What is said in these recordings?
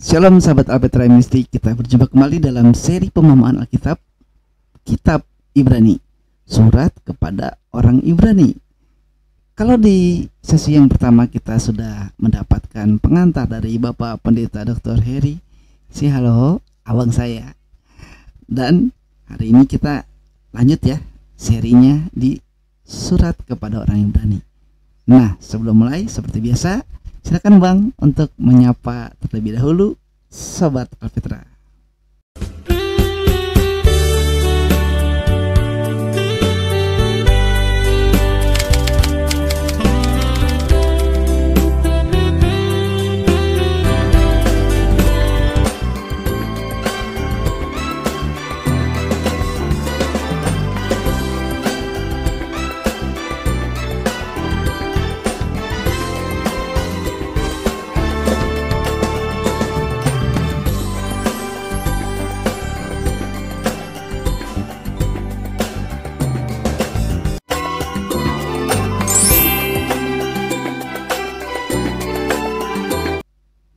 Shalom sahabat Alpetra Mistik, kita berjumpa kembali dalam seri pemahaman Alkitab, Kitab Ibrani, surat kepada orang Ibrani. Kalau di sesi yang pertama kita sudah mendapatkan pengantar dari Bapak Pendeta Dr. Heri, halo abang saya. Dan hari ini kita lanjut ya serinya di surat kepada orang Ibrani. Nah, sebelum mulai seperti biasa, silakan Bang untuk menyapa terlebih dahulu Sobat Alpetra.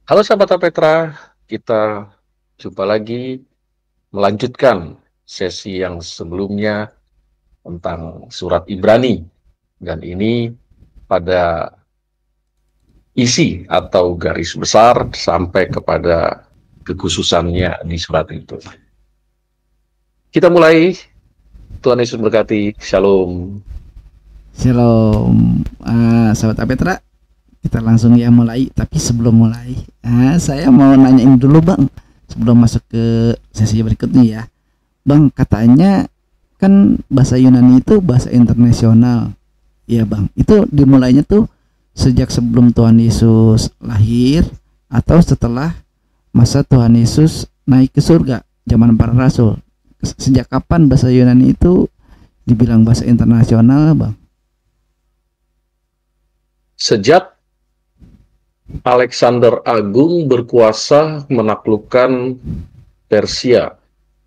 Halo sahabat Alpetra, kita jumpa lagi melanjutkan sesi yang sebelumnya tentang surat Ibrani. Dan ini pada isi atau garis besar sampai kepada kekhususannya di surat itu. Kita mulai, Tuhan Yesus berkati, Shalom. Shalom Sobat Alpetra, kita langsung ya mulai. Tapi sebelum mulai, saya mau nanyain dulu Bang, sebelum masuk ke sesi berikutnya ya Bang. Katanya kan bahasa Yunani itu bahasa internasional ya Bang. Itu dimulainya tuh sejak sebelum Tuhan Yesus lahir atau setelah masa Tuhan Yesus naik ke surga zaman para rasul? Sejak kapan bahasa Yunani itu dibilang bahasa internasional Bang? Sejak Alexander Agung berkuasa menaklukkan Persia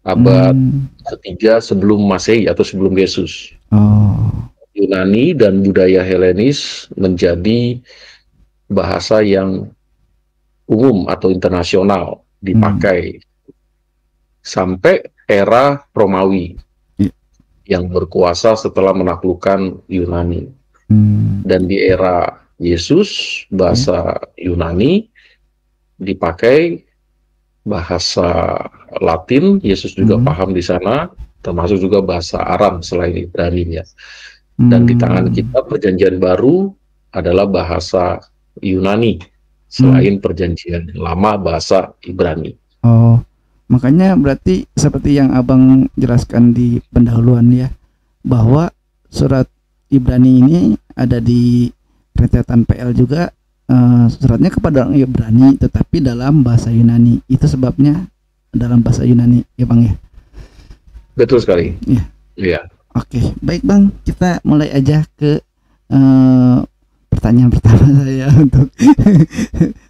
abad ketiga sebelum Masehi atau sebelum Yesus. Yunani dan budaya Helenis menjadi bahasa yang umum atau internasional dipakai sampai era Romawi yang berkuasa setelah menaklukkan Yunani. Dan di era Yesus, bahasa Yunani dipakai, bahasa Latin Yesus juga paham di sana, termasuk juga bahasa Aram selain Ibrani ya. Dan di tangan kita Perjanjian Baru adalah bahasa Yunani selain Perjanjian Lama bahasa Ibrani. Oh, makanya berarti seperti yang Abang jelaskan di pendahuluan ya, bahwa surat Ibrani ini ada di rentetan PL juga, suratnya kepada orang Ibrani tetapi dalam bahasa Yunani. Itu sebabnya dalam bahasa Yunani ya Bang ya. Betul sekali. Iya. Iya. Oke, baik Bang, kita mulai aja ke pertanyaan pertama saya untuk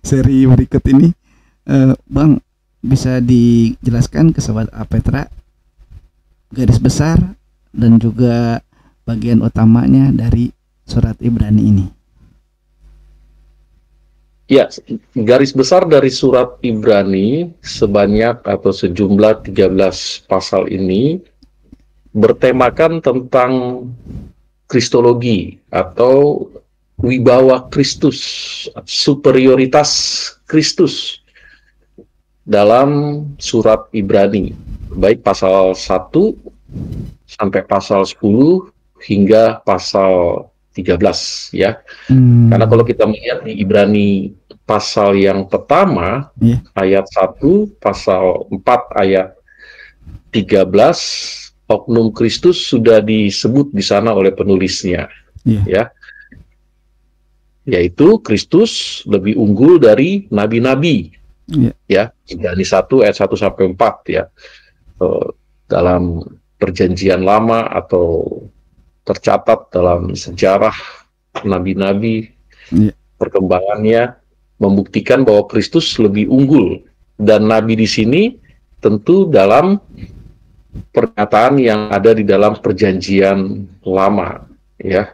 seri berikut ini. Bang, bisa dijelaskan ke Sobat Alpetra garis besar dan juga bagian utamanya dari surat Ibrani ini? Ya, garis besar dari surat Ibrani sebanyak atau sejumlah 13 pasal ini bertemakan tentang kristologi atau wibawa Kristus, superioritas Kristus dalam surat Ibrani, baik pasal 1 sampai pasal 10 hingga pasal 13 ya. Karena kalau kita melihat di Ibrani pasal yang pertama, ayat 1, pasal 4 ayat 13, oknum Kristus sudah disebut di sana oleh penulisnya, ya. Yaitu Kristus lebih unggul dari nabi-nabi. Ya, Ibrani 1 ayat 1 sampai 4 ya. Dalam Perjanjian Lama atau tercatat dalam sejarah nabi-nabi, perkembangannya membuktikan bahwa Kristus lebih unggul. Dan nabi di sini tentu dalam pernyataan yang ada di dalam Perjanjian Lama ya.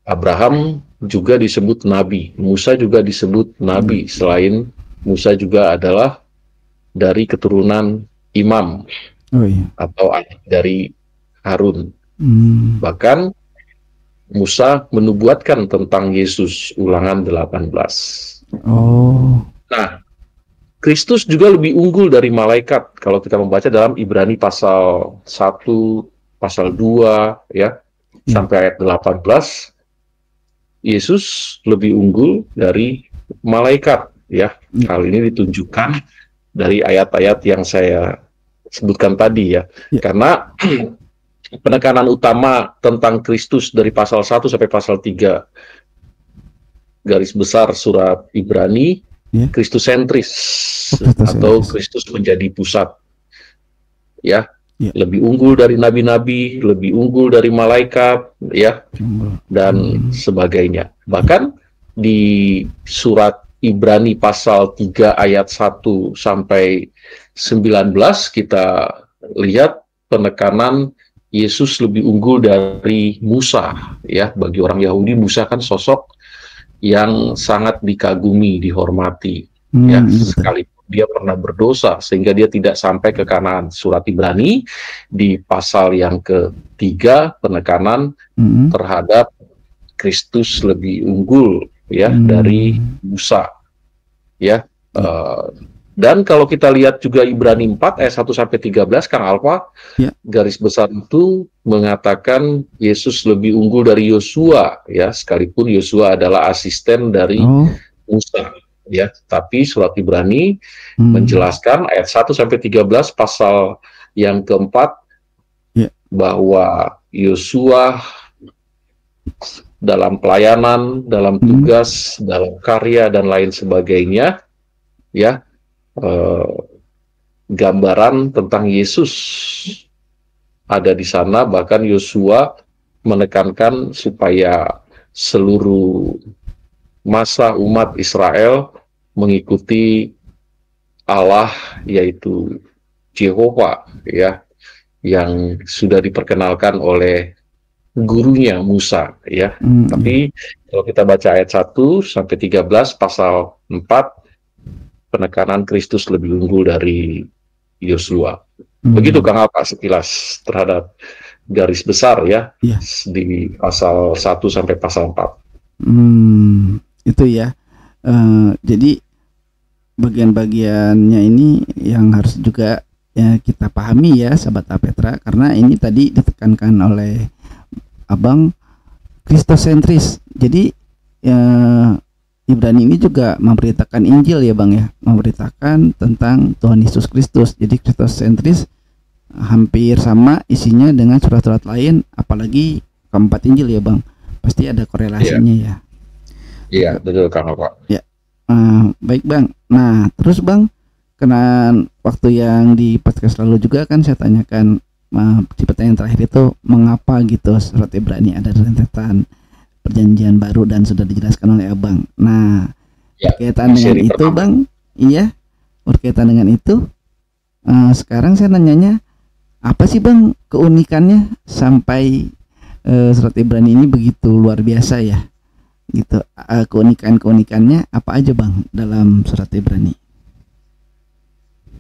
Abraham juga disebut nabi, Musa juga disebut nabi selain Musa juga adalah dari keturunan imam atau anak dari Harun. Bahkan Musa menubuatkan tentang Yesus, Ulangan 18. Nah, Kristus juga lebih unggul dari malaikat kalau kita membaca dalam Ibrani pasal 1, pasal 2 ya, sampai ayat 18. Yesus lebih unggul dari malaikat ya. Hal ini ditunjukkan dari ayat-ayat yang saya sebutkan tadi ya. Karena penekanan utama tentang Kristus dari pasal 1 sampai pasal 3 garis besar surat Ibrani, Kristus sentris atau Kristus menjadi pusat. Ya. Lebih unggul dari nabi-nabi, lebih unggul dari malaikat, ya, dan sebagainya. Bahkan di surat Ibrani pasal 3 ayat 1 sampai 19 kita lihat penekanan Yesus lebih unggul dari Musa, ya. Bagi orang Yahudi, Musa kan sosok yang sangat dikagumi, dihormati, ya, sekalipun dia pernah berdosa sehingga dia tidak sampai ke Kanaan. Surat Ibrani di pasal yang ketiga penekanan terhadap Kristus lebih unggul ya dari Musa, ya. Dan kalau kita lihat juga Ibrani 4 ayat 1 sampai 13, Kang Alfa, garis besar itu mengatakan Yesus lebih unggul dari Yosua, ya, sekalipun Yosua adalah asisten dari Musa. Ya, tapi surat Ibrani menjelaskan ayat 1 sampai 13 pasal yang keempat bahwa Yosua dalam pelayanan, dalam tugas, dalam karya dan lain sebagainya, ya, gambaran tentang Yesus ada di sana. Bahkan Yosua menekankan supaya seluruh masa umat Israel mengikuti Allah, yaitu Jehovah, ya, yang sudah diperkenalkan oleh gurunya Musa, ya. Tapi kalau kita baca ayat 1 sampai 13 pasal 4, penekanan Kristus lebih unggul dari Yosua. Begitu Kang Alpa sekilas terhadap garis besar ya, di pasal 1 sampai pasal 4. Itu ya. Jadi bagian-bagiannya ini yang harus juga ya kita pahami ya, sahabat Apetra, karena ini tadi ditekankan oleh Abang Kristosentris. Jadi Ibrani ini juga memberitakan Injil ya Bang ya, memberitakan tentang Tuhan Yesus Kristus. Jadi Kristosentris hampir sama isinya dengan surat-surat lain, apalagi keempat Injil ya Bang. Pasti ada korelasinya ya. Iya, betul Kang Pak. Ya. Baik Bang. Nah, terus Bang, kena waktu yang di podcast lalu juga kan saya tanyakan di pertanyaan terakhir itu mengapa gitu surat Ibrani ada rentetan perjanjian baru dan sudah dijelaskan oleh Abang. Nah, berkaitan dengan itu pertama. Bang, iya, berkaitan dengan itu sekarang saya nanyanya apa sih Bang keunikannya sampai surat Ibrani ini begitu luar biasa ya, gitu. Keunikannya apa aja Bang dalam surat Ibrani?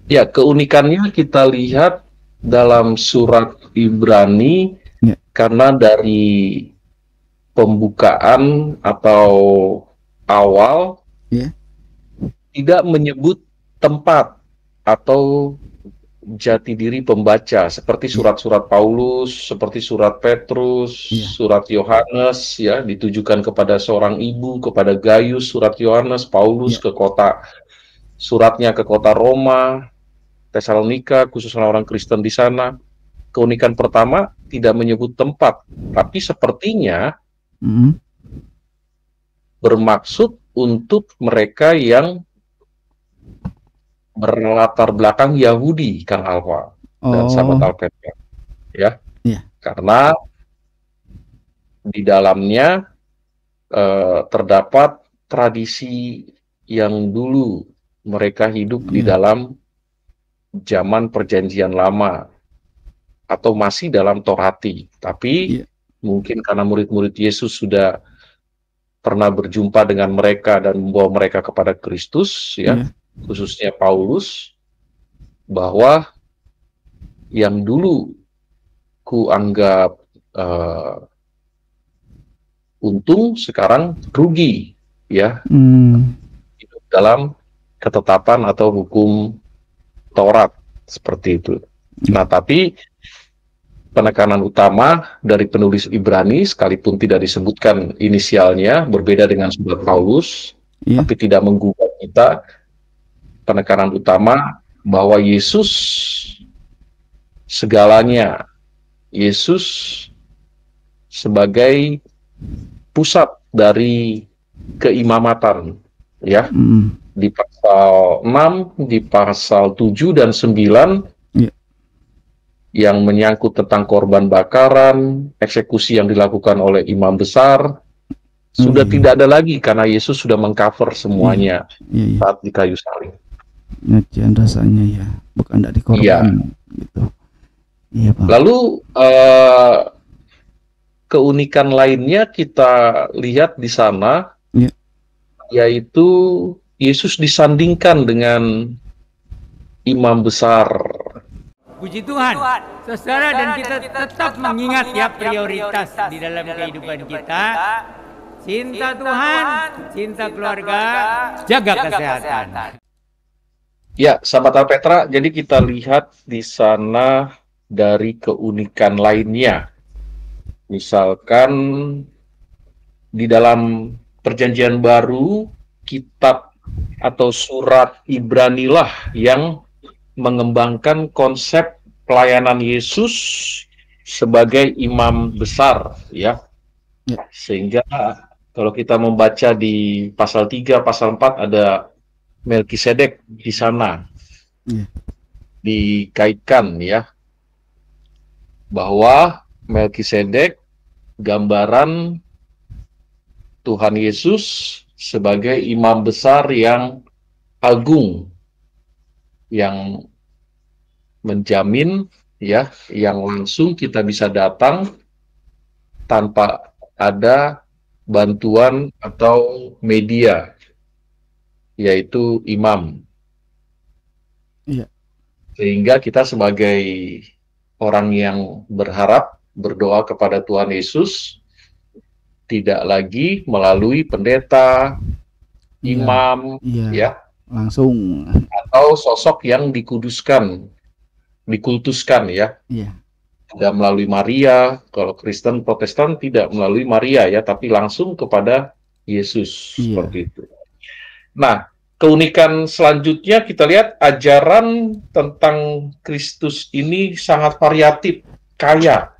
Ya, keunikannya kita lihat dalam surat Ibrani karena dari pembukaan atau awal tidak menyebut tempat atau jati diri pembaca seperti surat-surat Paulus, seperti surat Petrus, surat Yohanes ya, ditujukan kepada seorang ibu, kepada Gaius, surat Yohanes, Paulus ke kota, suratnya ke kota Roma, Tesalonika, khusus orang Kristen di sana. Keunikan pertama tidak menyebut tempat, tapi sepertinya bermaksud untuk mereka yang berlatar belakang Yahudi, Kang Alfa dan sahabat Alpetra, ya, karena di dalamnya terdapat tradisi yang dulu mereka hidup di dalam zaman perjanjian lama atau masih dalam Torati, tapi mungkin karena murid-murid Yesus sudah pernah berjumpa dengan mereka dan membawa mereka kepada Kristus, ya. khususnya Paulus, bahwa yang dulu ku anggap untung sekarang rugi, ya, hidup dalam ketetapan atau hukum Taurat seperti itu. Nah, tapi penekanan utama dari penulis Ibrani, sekalipun tidak disebutkan inisialnya, berbeda dengan surat Paulus, tapi tidak menggugat kita. Penekanan utama bahwa Yesus segalanya, Yesus sebagai pusat dari keimamatan, ya. Di pasal 6, di pasal 7 dan 9 yang menyangkut tentang korban bakaran, eksekusi yang dilakukan oleh imam besar, sudah tidak ada lagi karena Yesus sudah mengcover semuanya saat di kayu salib. Nyajian rasanya ya, bukan dari korban gitu. Iya, Pak. Lalu keunikan lainnya kita lihat di sana, yaitu Yesus disandingkan dengan imam besar. Puji Tuhan, saudara, dan kita tetap mengingat ya prioritas di dalam kehidupan kita. Cinta Tuhan, cinta keluarga, jaga kesehatan. Ya, sahabat Petra, jadi kita lihat di sana dari keunikan lainnya. Misalkan di dalam Perjanjian Baru, kitab atau surat Ibrani lah yang mengembangkan konsep pelayanan Yesus sebagai imam besar, ya. Sehingga kalau kita membaca di pasal 3, pasal 4 ada Melkisedek di sana. Dikaitkan, ya, bahwa Melkisedek gambaran Tuhan Yesus sebagai imam besar yang agung, yang menjamin, ya, yang langsung kita bisa datang tanpa ada bantuan atau media, yaitu imam. Sehingga kita sebagai orang yang berharap berdoa kepada Tuhan Yesus tidak lagi melalui pendeta, imam, ya, langsung, atau sosok yang dikuduskan, dikultuskan, ya. Tidak melalui Maria. Kalau Kristen Protestan tidak melalui Maria, ya, tapi langsung kepada Yesus, seperti itu. Nah, keunikan selanjutnya kita lihat ajaran tentang Kristus ini sangat variatif, kaya.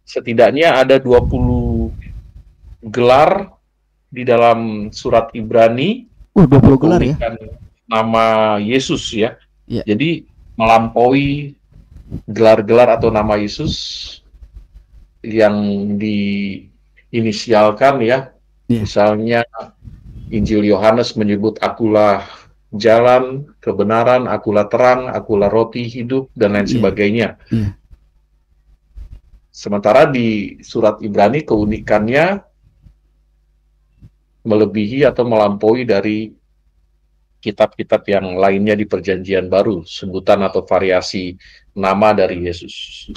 Setidaknya ada 20 gelar di dalam surat Ibrani. 20 gelar ya. Nama Yesus, ya. Jadi melampaui gelar-gelar atau nama Yesus yang diinisialkan, ya. Misalnya Injil Yohanes menyebut akulah jalan, kebenaran, akulah terang, akulah roti hidup, dan lain sebagainya. Sementara di surat Ibrani keunikannya melebihi atau melampaui dari kitab-kitab yang lainnya di Perjanjian Baru, sebutan atau variasi nama dari Yesus.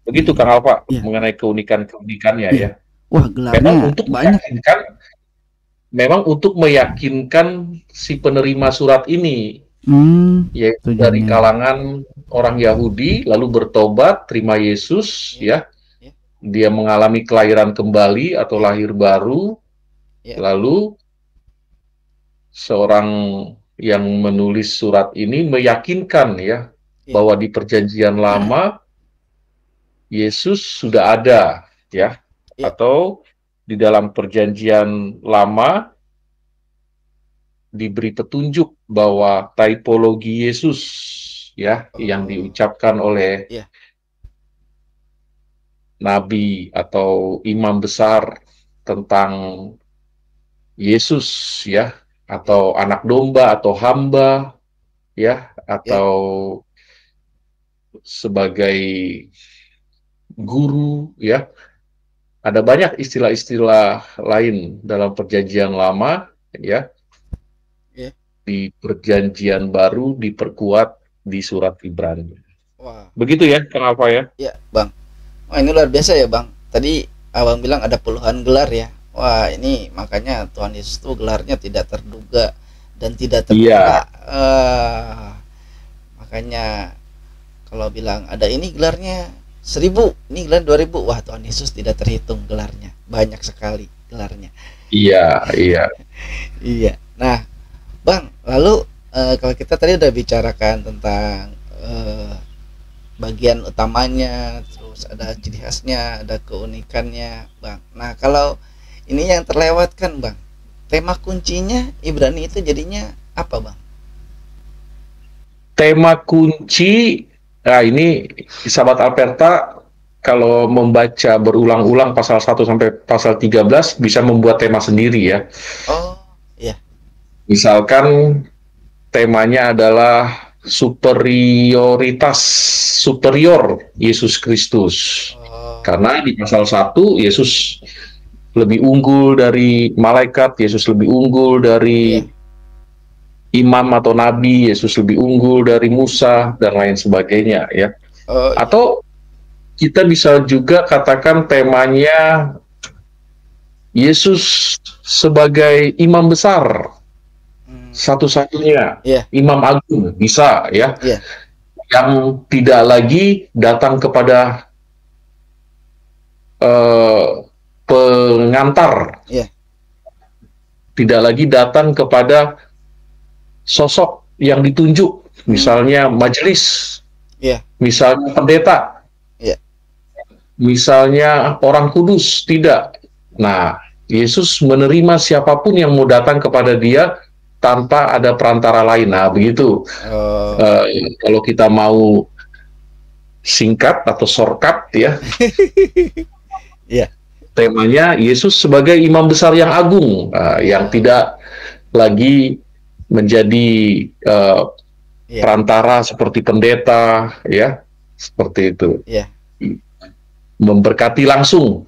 Begitu, Kang Alfa, mengenai keunikan-keunikannya, ya. Wah, gelarnya memang untuk meyakinkan si penerima surat ini, yaitu dari kalangan orang Yahudi, lalu bertobat, terima Yesus, ya. Dia mengalami kelahiran kembali atau lahir baru, lalu seorang yang menulis surat ini meyakinkan, ya, bahwa di Perjanjian Lama Yesus sudah ada, ya, atau di dalam Perjanjian Lama diberi petunjuk bahwa typologi Yesus, ya, yang diucapkan oleh nabi atau imam besar tentang Yesus, ya, atau anak domba atau hamba, ya, atau sebagai guru, ya. Ada banyak istilah-istilah lain dalam Perjanjian Lama, ya, di Perjanjian Baru diperkuat di surat Ibrani. Wah. Begitu ya, kenapa ya? Ya, Bang. Wah, ini luar biasa ya, Bang. Tadi Abang bilang ada puluhan gelar ya. Wah, ini makanya Tuhan Yesus itu gelarnya tidak terduga dan tidak terkira. Makanya kalau bilang ada ini gelarnya 1000, ini gelar 2000, wah Tuhan Yesus tidak terhitung gelarnya, banyak sekali gelarnya. Iya. Iya. Nah, Bang, lalu kalau kita tadi udah bicarakan tentang bagian utamanya, terus ada ciri khasnya, ada keunikannya, Bang. Nah, kalau ini yang terlewatkan, Bang, tema kuncinya Ibrani itu jadinya apa, Bang? Tema kunci, nah ini sahabat Alperta kalau membaca berulang-ulang pasal 1 sampai pasal 13 bisa membuat tema sendiri ya. Oh, iya. Misalkan temanya adalah superior Yesus Kristus. Karena di pasal 1 Yesus lebih unggul dari malaikat, Yesus lebih unggul dari imam atau nabi, Yesus lebih unggul dari Musa dan lain sebagainya ya. Atau kita bisa juga katakan temanya Yesus sebagai imam besar, satu-satunya imam agung, bisa ya, yang tidak lagi datang kepada pengantar, tidak lagi datang kepada sosok yang ditunjuk, misalnya majelis, misalnya pendeta, misalnya orang kudus, tidak. Nah, Yesus menerima siapapun yang mau datang kepada dia tanpa ada perantara lain. Nah, begitu. Kalau kita mau singkat atau shortcut ya, temanya Yesus sebagai imam besar yang agung, yang tidak lagi menjadi perantara seperti pendeta, ya, seperti itu. Memberkati langsung,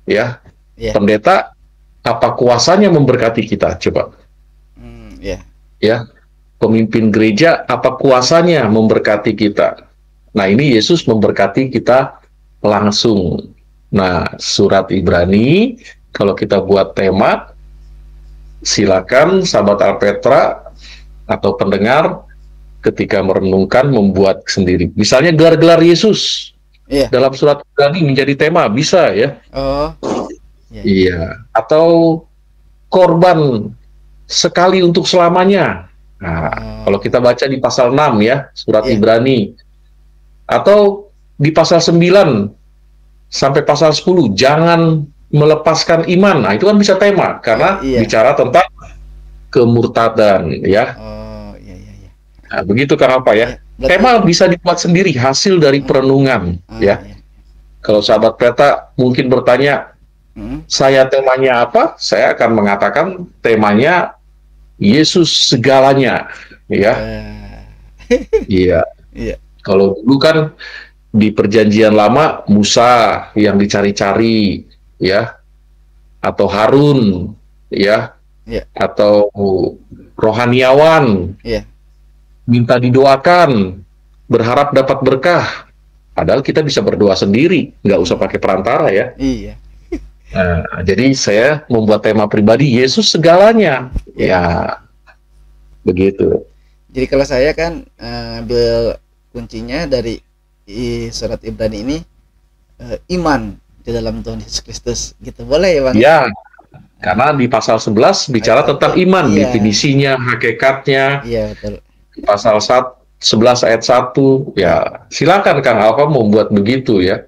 ya. Pendeta, apa kuasanya memberkati kita? Coba. Ya, pemimpin gereja, apa kuasanya memberkati kita? Nah, ini Yesus memberkati kita langsung. Nah, surat Ibrani, kalau kita buat tema, silakan sahabat Alpetra atau pendengar ketika merenungkan membuat sendiri. Misalnya gelar-gelar Yesus dalam surat Ibrani menjadi tema, bisa ya. Iya. Atau korban sekali untuk selamanya. Nah, kalau kita baca di pasal 6 ya, surat Ibrani. Atau di pasal 9 sampai pasal 10, jangan melepaskan iman. Nah, itu kan bisa tema karena bicara tentang kemurtadan ya. Nah, begitu kan apa ya? Tema bisa dibuat sendiri hasil dari perenungan ya. Kalau sahabat peta mungkin bertanya, saya temanya apa? Saya akan mengatakan temanya Yesus segalanya ya. Iya. Kalau dulu kan di Perjanjian Lama Musa yang dicari-cari ya, atau Harun ya, atau rohaniawan minta didoakan, berharap dapat berkah, padahal kita bisa berdoa sendiri, nggak usah pakai perantara ya. Nah, jadi saya membuat tema pribadi Yesus segalanya ya, begitu. Jadi kalau saya kan ambil kuncinya dari surat Ibrani ini, iman di dalam Tuhan Yesus Kristus, gitu, boleh ya Bang? Ya, karena di pasal 11 bicara tentang iman, definisinya, hakikatnya. Betul. Di pasal 11 ayat 1, ya silakan Kang Alfa membuat begitu ya.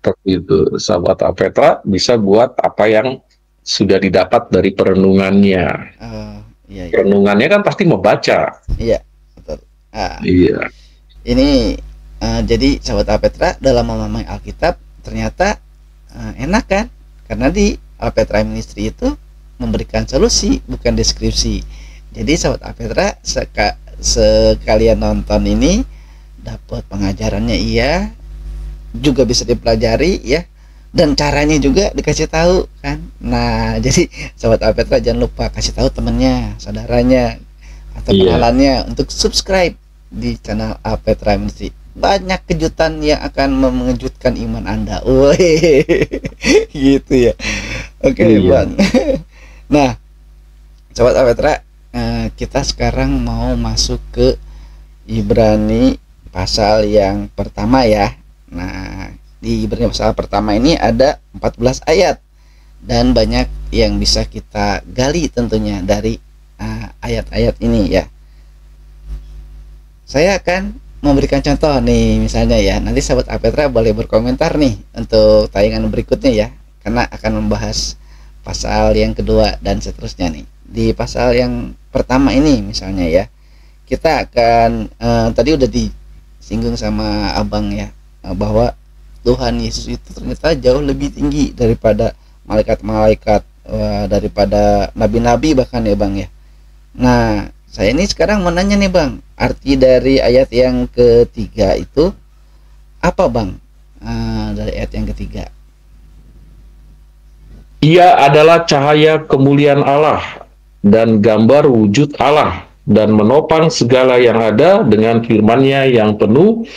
Seperti itu, sahabat Alpetra bisa buat apa yang sudah didapat dari perenungannya. Perenungannya kan pasti membaca. Betul. Ini jadi sahabat Alpetra dalam memahami Alkitab ternyata enak kan, karena di Alpetra Ministry itu memberikan solusi bukan deskripsi. Jadi sahabat Alpetra sekalian nonton ini dapat pengajarannya, juga bisa dipelajari ya, dan caranya juga dikasih tahu kan. Nah, jadi sahabat Alpetra jangan lupa kasih tahu temennya, saudaranya, atau kenalannya untuk subscribe di channel Apetra Ministry. Banyak kejutan yang akan mengejutkan iman Anda. Woi, gitu ya. Oke, Bang. Nah, Sobat Apetra, kita sekarang mau masuk ke Ibrani pasal yang pertama ya. Nah, di Ibrani pasal pertama ini ada 14 ayat dan banyak yang bisa kita gali tentunya dari ayat-ayat ini ya. Saya akan memberikan contoh nih, misalnya ya, nanti sahabat Apetra boleh berkomentar nih untuk tayangan berikutnya ya, karena akan membahas pasal yang kedua dan seterusnya nih. Di pasal yang pertama ini misalnya ya, kita akan tadi udah disinggung sama abang ya, bahwa Tuhan Yesus itu ternyata jauh lebih tinggi daripada malaikat-malaikat, daripada nabi-nabi bahkan ya bang ya. Nah, saya ini sekarang mau nanya nih bang, arti dari ayat yang ketiga itu apa bang? Dari ayat yang ketiga, Ia adalah cahaya kemuliaan Allah dan gambar wujud Allah, dan menopang segala yang ada dengan firman-Nya yang penuh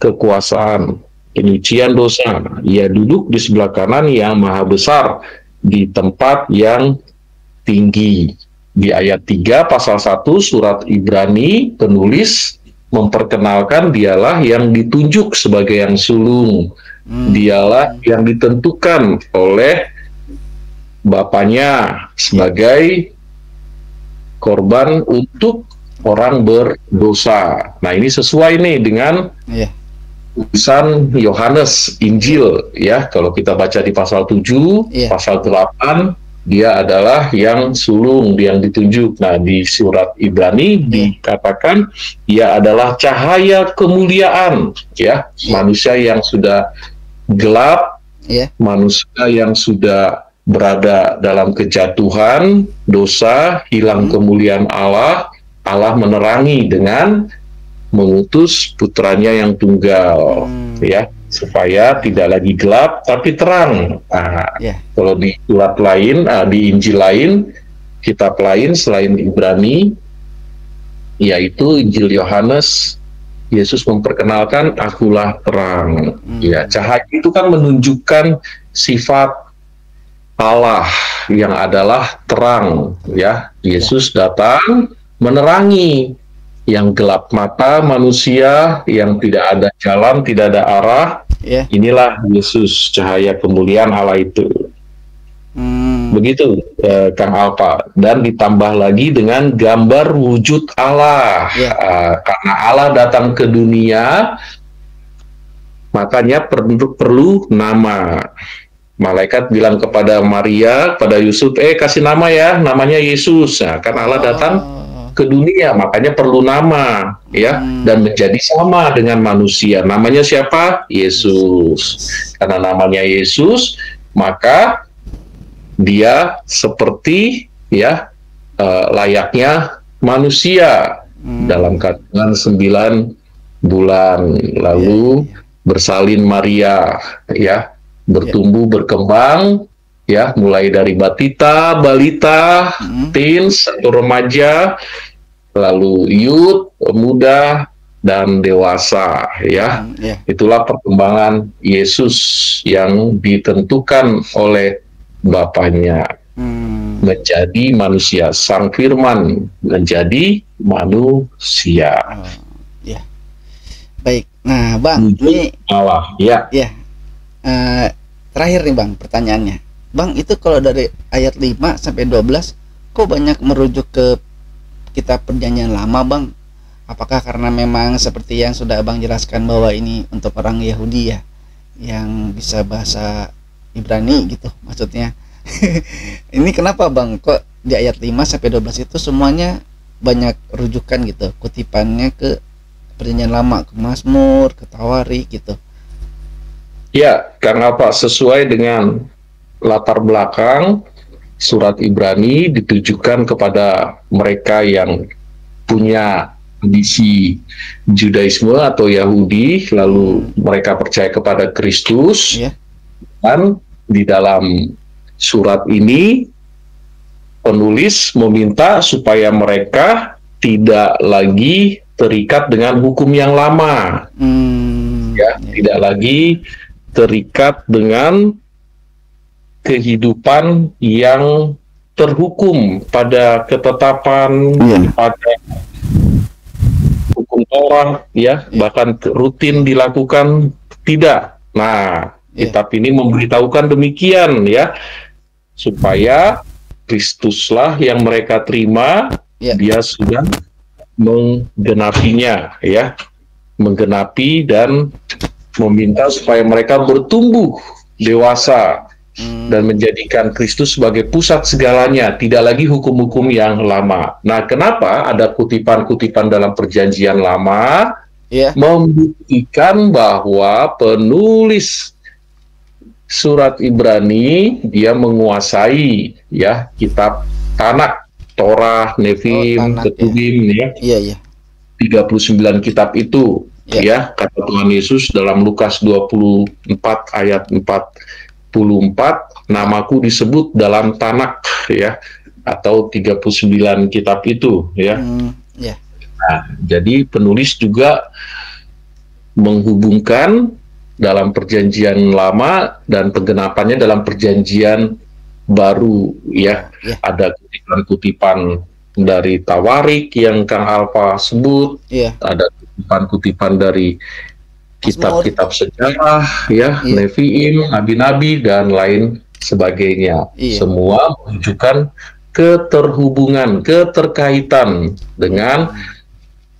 kekuasaan, penyucian dosa. Ia duduk di sebelah kanan yang maha besar di tempat yang tinggi. Di ayat 3 pasal 1 surat Ibrani, penulis memperkenalkan dialah yang ditunjuk sebagai yang sulung. Dialah yang ditentukan oleh Bapaknya sebagai korban untuk orang berdosa. Nah, ini sesuai nih dengan tulisan Yohanes Injil ya. Kalau kita baca di pasal 7, pasal 8, dia adalah yang sulung, yang ditunjuk. Nah, di surat Ibrani dikatakan ia adalah cahaya kemuliaan ya, manusia yang sudah gelap, manusia yang sudah berada dalam kejatuhan, dosa, hilang kemuliaan Allah. Allah menerangi dengan mengutus putranya yang tunggal ya, supaya tidak lagi gelap tapi terang. Kalau di surat lain, di Injil lain, kitab lain selain Ibrani, yaitu Injil Yohanes, Yesus memperkenalkan akulah terang. Ya, cahaya itu kan menunjukkan sifat Allah yang adalah terang ya. Yesus datang menerangi yang gelap mata manusia, yang tidak ada jalan, tidak ada arah. Inilah Yesus, cahaya kemuliaan Allah itu. Begitu Kang Alfa. Dan ditambah lagi dengan gambar wujud Allah. Karena Allah datang ke dunia, makanya perlu nama. Malaikat bilang kepada Maria, kepada Yusuf, kasih nama ya, namanya Yesus. Nah, kan Allah datang ke dunia, makanya perlu nama ya, dan menjadi sama dengan manusia. Namanya siapa? Yesus. Karena namanya Yesus, maka dia seperti ya layaknya manusia dalam kandungan 9 bulan, lalu bersalin Maria ya, bertumbuh berkembang ya, mulai dari batita, balita, teens atau remaja, lalu youth, muda, dan dewasa ya. Itulah perkembangan Yesus yang ditentukan oleh Bapaknya menjadi manusia. Sang Firman menjadi manusia. Baik. Nah, Bang, ini Allah terakhir nih Bang, pertanyaannya. Bang, itu kalau dari ayat 5 sampai 12 kok banyak merujuk ke kitab Perjanjian Lama, Bang? Apakah karena memang seperti yang sudah Abang jelaskan bahwa ini untuk orang Yahudi ya, yang bisa bahasa Ibrani gitu maksudnya. Ini kenapa Bang kok di ayat 5 sampai 12 itu semuanya banyak rujukan gitu, kutipannya ke Perjanjian Lama, ke Mazmur, ke Tawari gitu? Ya, karena apa? Sesuai dengan latar belakang surat Ibrani ditujukan kepada mereka yang punya tradisi Judaisme atau Yahudi, lalu mereka percaya kepada Kristus. Dan di dalam surat ini penulis meminta supaya mereka tidak lagi terikat dengan hukum yang lama, ya, tidak lagi terikat dengan kehidupan yang terhukum pada ketetapan, pada hukum Taurat, ya, bahkan rutin dilakukan, tidak. Nah, kitab ini memberitahukan demikian, ya, supaya Kristuslah yang mereka terima, dia sudah menggenapinya, ya, menggenapi dan meminta supaya mereka bertumbuh dewasa dan menjadikan Kristus sebagai pusat segalanya, tidak lagi hukum-hukum yang lama. Nah, kenapa ada kutipan-kutipan dalam Perjanjian Lama membuktikan bahwa penulis surat Ibrani dia menguasai, ya, kitab Tanakh, Torah, Nevim, Ketubim, ya. 39 kitab itu, ya, kata Tuhan Yesus dalam Lukas 24 ayat 44, namaku disebut dalam Tanakh, ya, atau 39 kitab itu, ya. Nah, jadi penulis juga menghubungkan dalam Perjanjian Lama dan penggenapannya dalam Perjanjian Baru, ya. Ada kutipan-kutipan dari Tawarik yang Kang Alfa sebut, ada kutipan-kutipan dari kitab-kitab sejarah, ya, Neviim, nabi-nabi dan lain sebagainya. Semua menunjukkan keterhubungan, keterkaitan dengan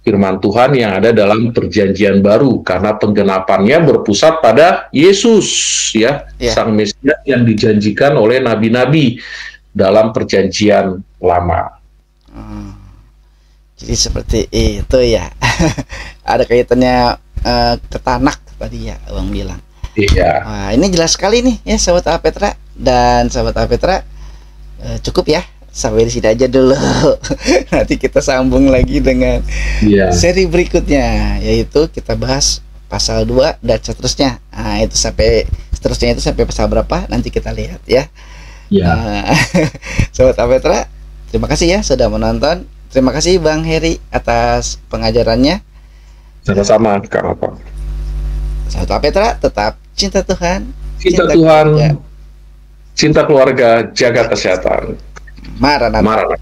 firman Tuhan yang ada dalam Perjanjian Baru, karena penggenapannya berpusat pada Yesus, ya, Sang Mesias yang dijanjikan oleh nabi-nabi dalam Perjanjian Lama. Jadi seperti itu, ya. Ada kaitannya ke Tanakh tadi, ya, Abang bilang. Wah, ini jelas sekali nih, ya, sahabat Alpetra dan sahabat Alpetra. Cukup, ya, sampai di sini aja dulu. Nanti kita sambung lagi dengan seri berikutnya, yaitu kita bahas pasal 2 dan seterusnya. Nah, itu sampai seterusnya itu sampai pasal berapa nanti kita lihat, ya. Sahabat Alpetra, terima kasih, ya, sudah menonton. Terima kasih Bang Heri atas pengajarannya. Sama-sama, Kak Alfa. Sahabat Alpetra, tetap cinta Tuhan, cinta Tuhan, cinta keluarga, jaga kesehatan. Maranatha.